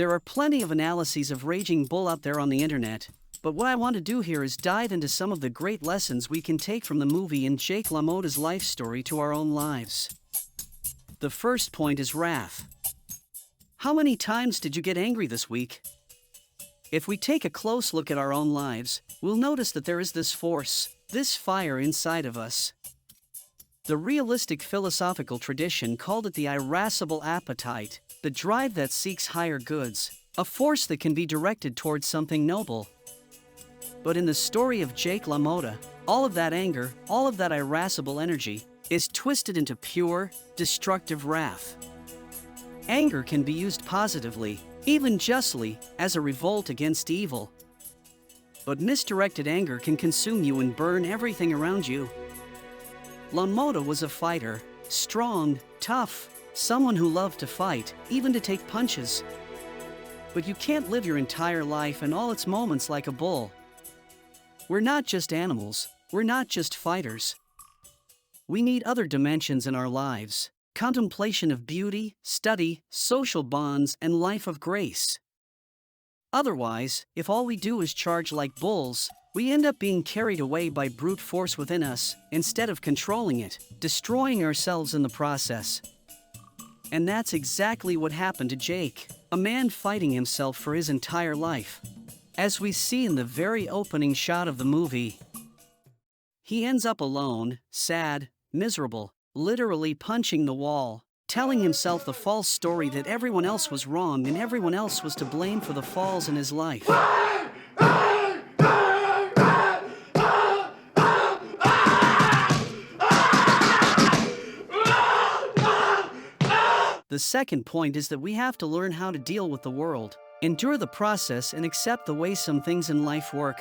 There are plenty of analyses of Raging Bull out there on the internet, but what I want to do here is dive into some of the great lessons we can take from the movie and Jake LaMotta's life story to our own lives. The first point is wrath. How many times did you get angry this week? If we take a close look at our own lives, we'll notice that there is this force, this fire inside of us. The realistic philosophical tradition called it the irascible appetite, the drive that seeks higher goods, a force that can be directed towards something noble. But in the story of Jake LaMotta, all of that anger, all of that irascible energy, is twisted into pure, destructive wrath. Anger can be used positively, even justly, as a revolt against evil. But misdirected anger can consume you and burn everything around you. LaMotta was a fighter, strong, tough, someone who loved to fight, even to take punches. But you can't live your entire life and all its moments like a bull. We're not just animals, we're not just fighters. We need other dimensions in our lives: contemplation of beauty, study, social bonds, and life of grace. Otherwise, if all we do is charge like bulls, we end up being carried away by brute force within us, instead of controlling it, destroying ourselves in the process. And that's exactly what happened to Jake, a man fighting himself for his entire life. As we see in the very opening shot of the movie, he ends up alone, sad, miserable, literally punching the wall, telling himself the false story that everyone else was wrong and everyone else was to blame for the falls in his life. The second point is that we have to learn how to deal with the world, endure the process, and accept the way some things in life work.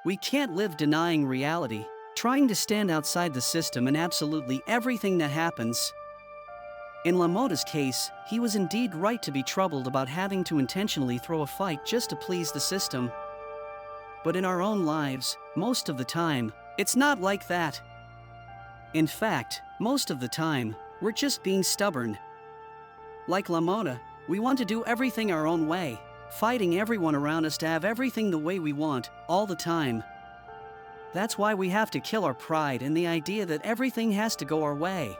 We can't live denying reality, trying to stand outside the system and absolutely everything that happens. In LaMotta's case, he was indeed right to be troubled about having to intentionally throw a fight just to please the system. But in our own lives, most of the time, it's not like that. In fact, most of the time, we're just being stubborn. Like LaMotta, we want to do everything our own way, fighting everyone around us to have everything the way we want, all the time. That's why we have to kill our pride and the idea that everything has to go our way.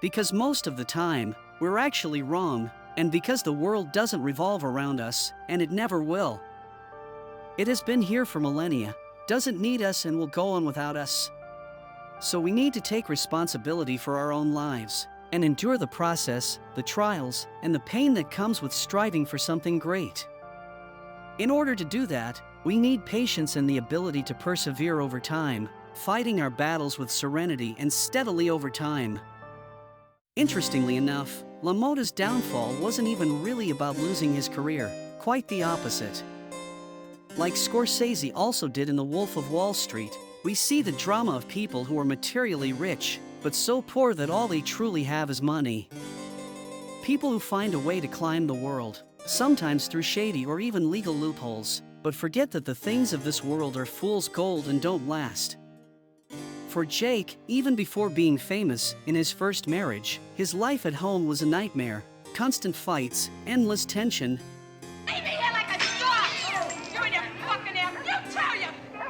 Because most of the time, we're actually wrong, and because the world doesn't revolve around us, and it never will. It has been here for millennia, doesn't need us, and will go on without us. So we need to take responsibility for our own lives, and endure the process, the trials, and the pain that comes with striving for something great. In order to do that, we need patience and the ability to persevere over time, fighting our battles with serenity and steadily over time. Interestingly enough, LaMotta's downfall wasn't even really about losing his career, quite the opposite. Like Scorsese also did in The Wolf of Wall Street, we see the drama of people who are materially rich, but so poor that all they truly have is money. People who find a way to climb the world, sometimes through shady or even legal loopholes, but forget that the things of this world are fool's gold and don't last. For Jake, even before being famous, in his first marriage, his life at home was a nightmare. Constant fights, endless tension. Leave me here like a dog! You're in your fucking ass! You tell you!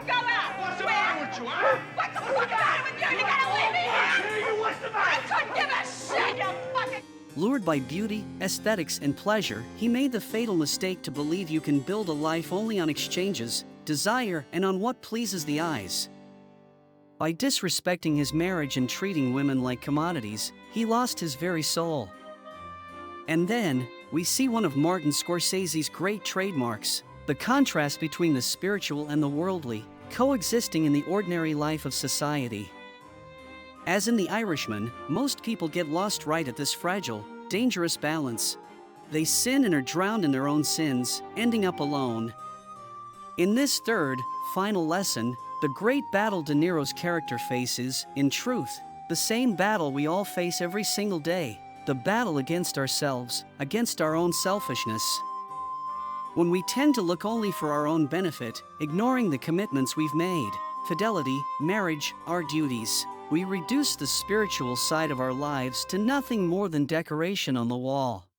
Go out! What's the matter with you, huh? What the fuck's the matter with you? You gotta leave me here! What's the I matter? couldn't give a shit, you fucking... Lured by beauty, aesthetics, and pleasure, he made the fatal mistake to believe you can build a life only on exchanges, desire, and on what pleases the eyes. By disrespecting his marriage and treating women like commodities, he lost his very soul. And then, we see one of Martin Scorsese's great trademarks, the contrast between the spiritual and the worldly, coexisting in the ordinary life of society. As in The Irishman, most people get lost right at this fragile, dangerous balance. They sin and are drowned in their own sins, ending up alone. In this third, final lesson, the great battle De Niro's character faces, in truth, the same battle we all face every single day, the battle against ourselves, against our own selfishness. When we tend to look only for our own benefit, ignoring the commitments we've made, fidelity, marriage, our duties, we reduce the spiritual side of our lives to nothing more than decoration on the wall.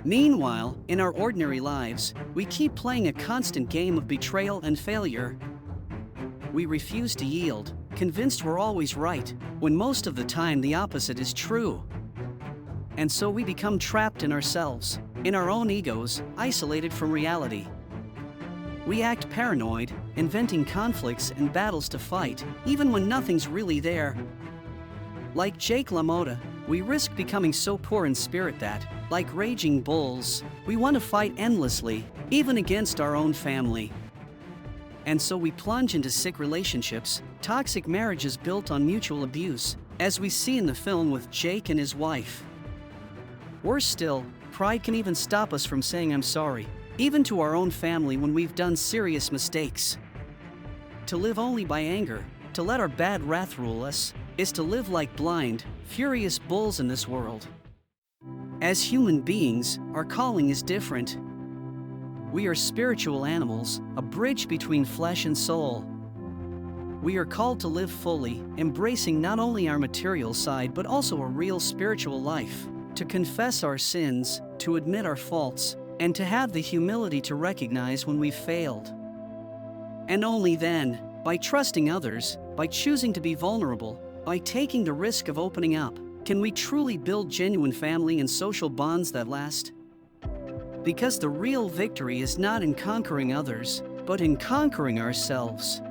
Meanwhile, in our ordinary lives, we keep playing a constant game of betrayal and failure. We refuse to yield, convinced we're always right, when most of the time the opposite is true. And so we become trapped in ourselves, in our own egos, isolated from reality. We act paranoid, inventing conflicts and battles to fight, even when nothing's really there. Like Jake LaMotta, we risk becoming so poor in spirit that, like raging bulls, we want to fight endlessly, even against our own family. And so we plunge into sick relationships, toxic marriages built on mutual abuse, as we see in the film with Jake and his wife. Worse still, pride can even stop us from saying I'm sorry, even to our own family when we've done serious mistakes. To live only by anger, to let our bad wrath rule us, is to live like blind, furious bulls in this world. As human beings, our calling is different. We are spiritual animals, a bridge between flesh and soul. We are called to live fully, embracing not only our material side but also a real spiritual life, to confess our sins, to admit our faults, and to have the humility to recognize when we've failed. And only then, by trusting others, by choosing to be vulnerable, by taking the risk of opening up, can we truly build genuine family and social bonds that last. Because the real victory is not in conquering others, but in conquering ourselves.